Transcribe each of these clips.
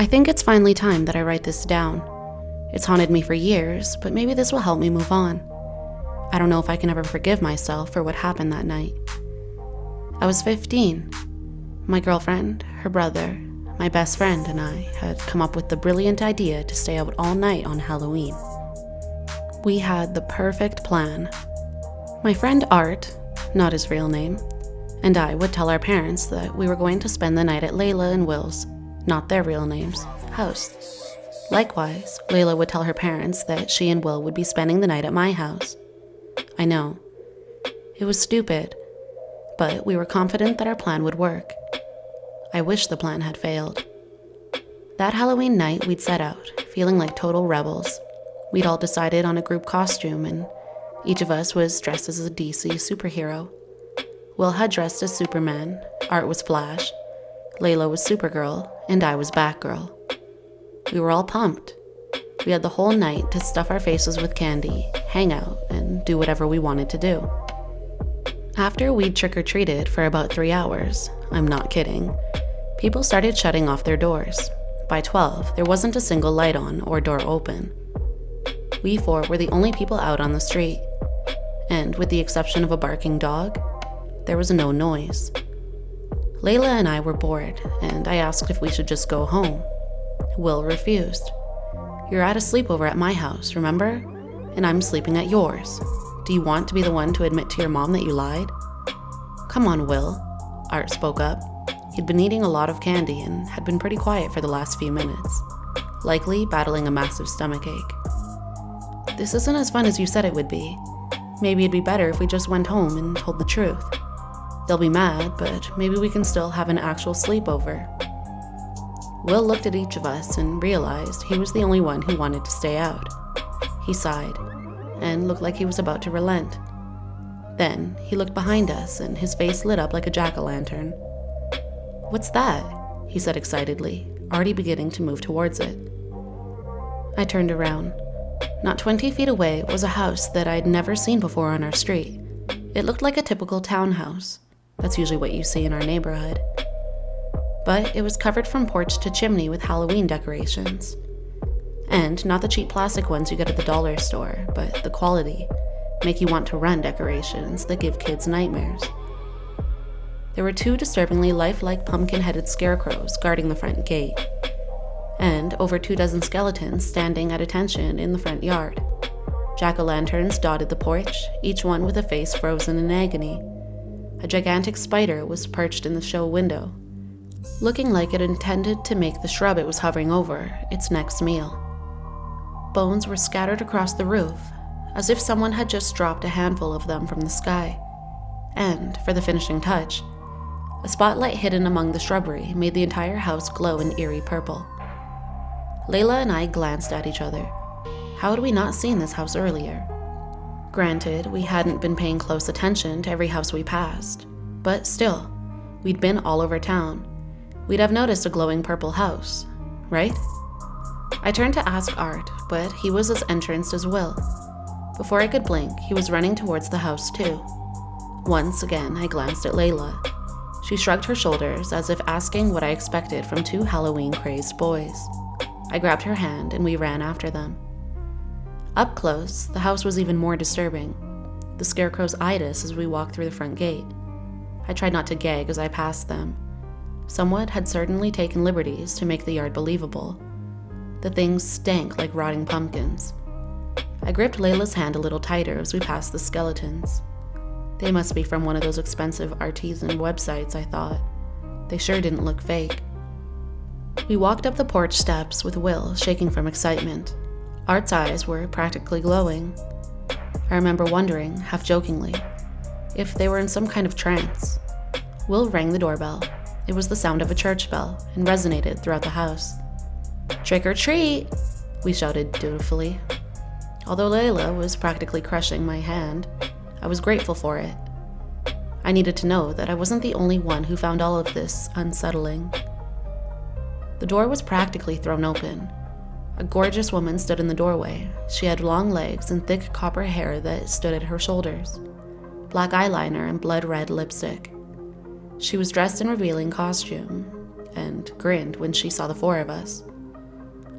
I think it's finally time that I write this down. It's haunted me for years, but maybe this will help me move on. I don't know if I can ever forgive myself for what happened that night. I was 15. My girlfriend, her brother, my best friend, and I had come up with the brilliant idea to stay out all night on Halloween. We had the perfect plan. My friend Art, not his real name, and I would tell our parents that we were going to spend the night at Layla and Will's, not their real names, house. Likewise, Layla would tell her parents that she and Will would be spending the night at my house. I know. It was stupid, but we were confident that our plan would work. I wish the plan had failed. That Halloween night, we'd set out, feeling like total rebels. We'd all decided on a group costume, and each of us was dressed as a DC superhero. Will had dressed as Superman, Art was Flash, Layla was Supergirl, and I was Batgirl. We were all pumped. We had the whole night to stuff our faces with candy, hang out, and do whatever we wanted to do. After we'd trick-or-treated for about 3 hours, I'm not kidding, people started shutting off their doors. By 12, there wasn't a single light on or door open. We four were the only people out on the street, and with the exception of a barking dog, there was no noise. Layla and I were bored, and I asked if we should just go home. Will refused. "You're at a sleepover at my house, remember? And I'm sleeping at yours. Do you want to be the one to admit to your mom that you lied?" "Come on, Will," Art spoke up. He'd been eating a lot of candy and had been pretty quiet for the last few minutes, likely battling a massive stomachache. "This isn't as fun as you said it would be. Maybe it'd be better if we just went home and told the truth. They'll be mad, but maybe we can still have an actual sleepover." Will looked at each of us and realized he was the only one who wanted to stay out. He sighed and looked like he was about to relent. Then he looked behind us and his face lit up like a jack-o'-lantern. "What's that?" he said excitedly, already beginning to move towards it. I turned around. Not 20 feet away was a house that I'd never seen before on our street. It looked like a typical townhouse. That's usually what you see in our neighborhood. But it was covered from porch to chimney with Halloween decorations. And not the cheap plastic ones you get at the dollar store, but the quality, make you want to run decorations that give kids nightmares. There were 2 disturbingly lifelike pumpkin-headed scarecrows guarding the front gate, and over 2 dozen skeletons standing at attention in the front yard. Jack-o'-lanterns dotted the porch, each one with a face frozen in agony. A gigantic spider was perched in the show window, looking like it intended to make the shrub it was hovering over its next meal. Bones were scattered across the roof, as if someone had just dropped a handful of them from the sky. And, for the finishing touch, a spotlight hidden among the shrubbery made the entire house glow in eerie purple. Layla and I glanced at each other. How had we not seen this house earlier? Granted, we hadn't been paying close attention to every house we passed, but still, we'd been all over town. We'd have noticed a glowing purple house, right? I turned to ask Art, but he was as entranced as Will. Before I could blink, he was running towards the house too. Once again, I glanced at Layla. She shrugged her shoulders as if asking what I expected from 2 Halloween-crazed boys. I grabbed her hand and we ran after them. Up close, the house was even more disturbing. The scarecrows eyed us as we walked through the front gate. I tried not to gag as I passed them. Someone had certainly taken liberties to make the yard believable. The things stank like rotting pumpkins. I gripped Layla's hand a little tighter as we passed the skeletons. They must be from one of those expensive artisan websites, I thought. They sure didn't look fake. We walked up the porch steps with Will shaking from excitement. Art's eyes were practically glowing. I remember wondering, half jokingly, if they were in some kind of trance. Will rang the doorbell. It was the sound of a church bell and resonated throughout the house. "Trick or treat!" we shouted dutifully. Although Layla was practically crushing my hand, I was grateful for it. I needed to know that I wasn't the only one who found all of this unsettling. The door was practically thrown open. A gorgeous woman stood in the doorway. She had long legs and thick copper hair that stood at her shoulders, black eyeliner and blood-red lipstick. She was dressed in revealing costume and grinned when she saw the 4 of us.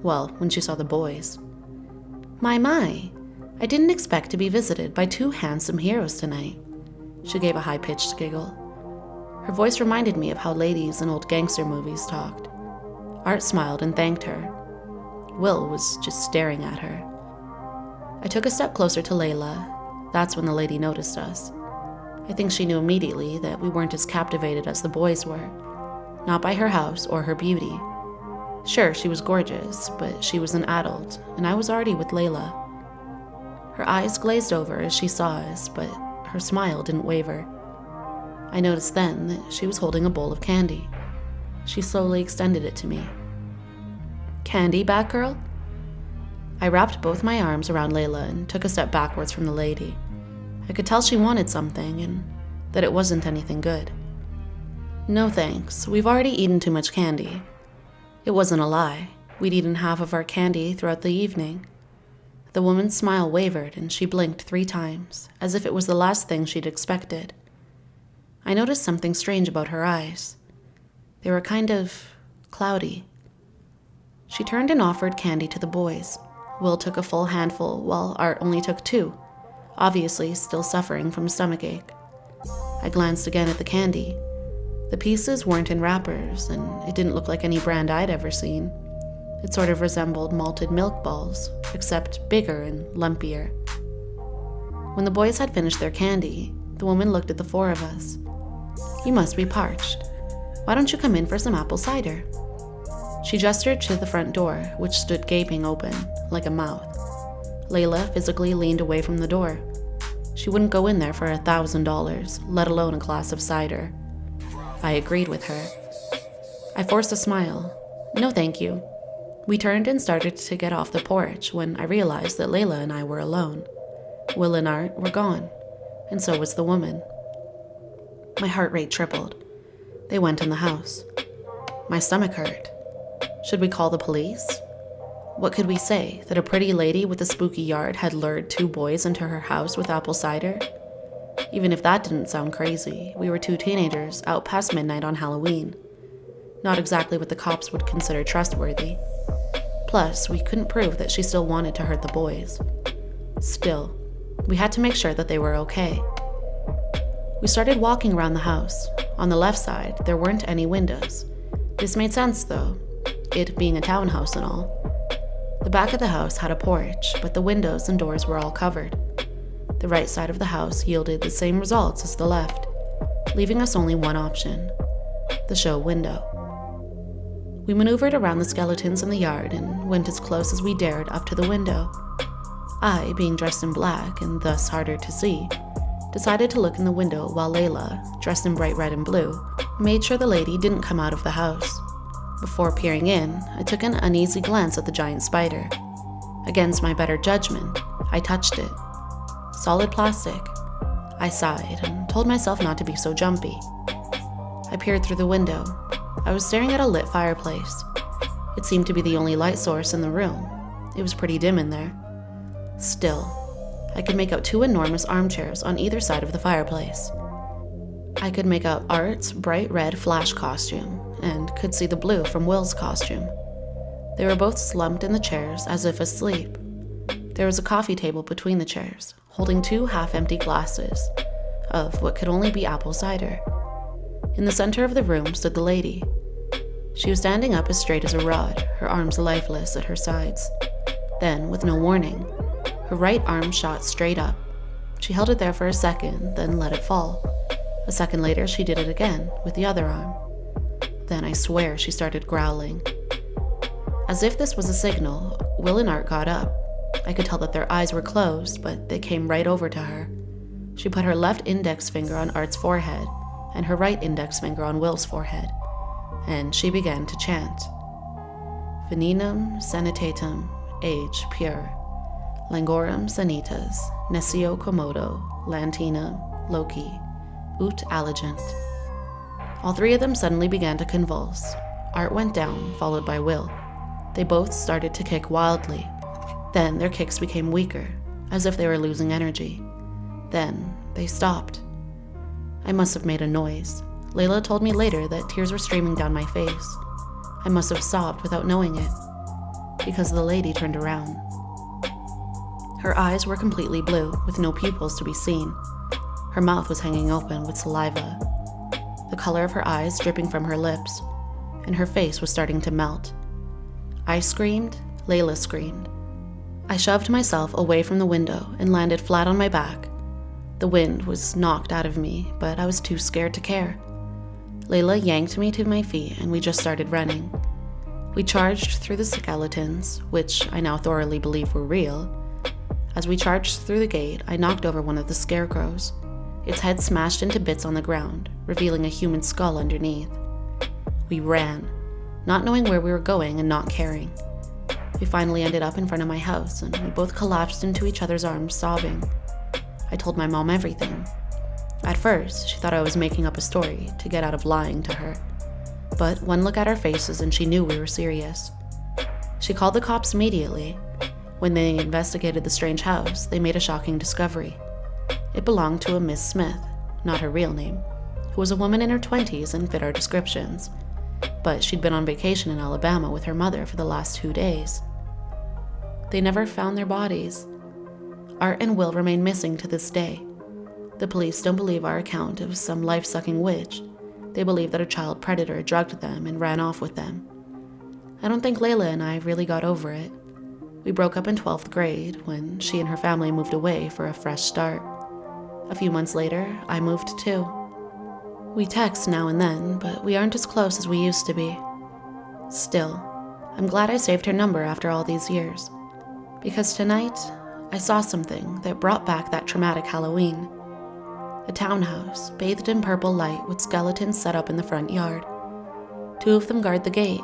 Well, when she saw the boys. My, I didn't expect to be visited by two handsome heroes tonight. She gave a high-pitched giggle. Her voice reminded me of how ladies in old gangster movies talked. Art smiled and thanked her. Will was just staring at her. I took a step closer to Layla. That's when the lady noticed us. I think she knew immediately that we weren't as captivated as the boys were. Not by her house or her beauty. Sure, she was gorgeous, but she was an adult, and I was already with Layla. Her eyes glazed over as she saw us, but her smile didn't waver. I noticed then that she was holding a bowl of candy. She slowly extended it to me. Candy, Batgirl? I wrapped both my arms around Layla and took a step backwards from the lady. I could tell she wanted something, and that it wasn't anything good. No thanks, we've already eaten too much candy. It wasn't a lie. We'd eaten half of our candy throughout the evening. The woman's smile wavered and she blinked 3 times, as if it was the last thing she'd expected. I noticed something strange about her eyes. They were kind of cloudy. She turned and offered candy to the boys. Will took a full handful, while Art only took 2, obviously still suffering from stomachache. I glanced again at the candy. The pieces weren't in wrappers, and it didn't look like any brand I'd ever seen. It sort of resembled malted milk balls, except bigger and lumpier. When the boys had finished their candy, the woman looked at the 4 of us. You must be parched. Why don't you come in for some apple cider? She gestured to the front door, which stood gaping open, like a mouth. Layla physically leaned away from the door. She wouldn't go in there for $1,000, let alone a glass of cider. I agreed with her. I forced a smile. No, thank you. We turned and started to get off the porch when I realized that Layla and I were alone. Will and Art were gone, and so was the woman. My heart rate tripled. They went in the house. My stomach hurt. Should we call the police? What could we say? That a pretty lady with a spooky yard had lured 2 boys into her house with apple cider? Even if that didn't sound crazy, we were 2 teenagers out past midnight on Halloween. Not exactly what the cops would consider trustworthy. Plus, we couldn't prove that she still wanted to hurt the boys. Still, we had to make sure that they were okay. We started walking around the house. On the left side, there weren't any windows. This made sense, though, it being a townhouse and all. The back of the house had a porch, but the windows and doors were all covered. The right side of the house yielded the same results as the left, leaving us only one option: the show window. We maneuvered around the skeletons in the yard and went as close as we dared up to the window. I, being dressed in black and thus harder to see, decided to look in the window while Layla, dressed in bright red and blue, made sure the lady didn't come out of the house. Before peering in, I took an uneasy glance at the giant spider. Against my better judgment, I touched it. Solid plastic. I sighed and told myself not to be so jumpy. I peered through the window. I was staring at a lit fireplace. It seemed to be the only light source in the room. It was pretty dim in there. Still, I could make out 2 enormous armchairs on either side of the fireplace. I could make out Art's bright red Flash costume and could see the blue from Will's costume. They were both slumped in the chairs as if asleep. There was a coffee table between the chairs, holding 2 half-empty glasses of what could only be apple cider. In the center of the room stood the lady. She was standing up as straight as a rod, her arms lifeless at her sides. Then, with no warning, her right arm shot straight up. She held it there for a second, then let it fall. A second later, she did it again, with the other arm. Then I swear she started growling. As if this was a signal, Will and Art got up. I could tell that their eyes were closed, but they came right over to her. She put her left index finger on Art's forehead, and her right index finger on Will's forehead, and she began to chant. Venenum sanitatum, age pure. Langorum sanitas, nescio commodo, lantina, loci, ut alligent. All 3 of them suddenly began to convulse. Art went down, followed by Will. They both started to kick wildly. Then their kicks became weaker, as if they were losing energy. Then they stopped. I must have made a noise. Layla told me later that tears were streaming down my face. I must have sobbed without knowing it. because the lady turned around. Her eyes were completely blue, with no pupils to be seen. Her mouth was hanging open with saliva, the color of her eyes dripping from her lips, and her face was starting to melt. I screamed, Layla screamed. I shoved myself away from the window and landed flat on my back. The wind was knocked out of me, but I was too scared to care. Layla yanked me to my feet and we just started running. We charged through the skeletons, which I now thoroughly believe were real. As we charged through the gate, I knocked over one of the scarecrows. Its head smashed into bits on the ground, revealing a human skull underneath. We ran, not knowing where we were going and not caring. We finally ended up in front of my house, and we both collapsed into each other's arms, sobbing. I told my mom everything. At first, she thought I was making up a story to get out of lying to her. But one look at our faces and she knew we were serious. She called the cops immediately. When they investigated the strange house, they made a shocking discovery. It belonged to a Miss Smith, not her real name, who was a woman in her 20s and fit our descriptions. But she'd been on vacation in Alabama with her mother for the last 2 days. They never found their bodies. Art and Will remain missing to this day. The police don't believe our account of some life-sucking witch. They believe that a child predator drugged them and ran off with them. I don't think Layla and I really got over it. We broke up in 12th grade when she and her family moved away for a fresh start. A few months later, I moved too. We text now and then, but we aren't as close as we used to be. Still, I'm glad I saved her number after all these years. Because tonight, I saw something that brought back that traumatic Halloween. A townhouse, bathed in purple light with skeletons set up in the front yard. 2 of them guard the gate.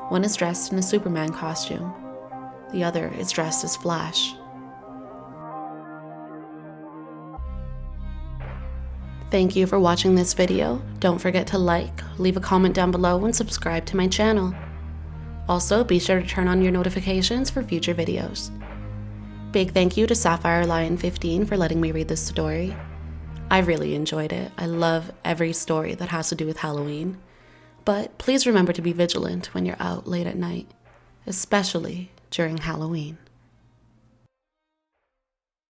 One is dressed in a Superman costume. The other is dressed as Flash. Thank you for watching this video. Don't forget to like, leave a comment down below, and subscribe to my channel. Also, be sure to turn on your notifications for future videos. Big thank you to Sapphire Lion 15 for letting me read this story. I really enjoyed it. I love every story that has to do with Halloween. But please remember to be vigilant when you're out late at night, especially during Halloween.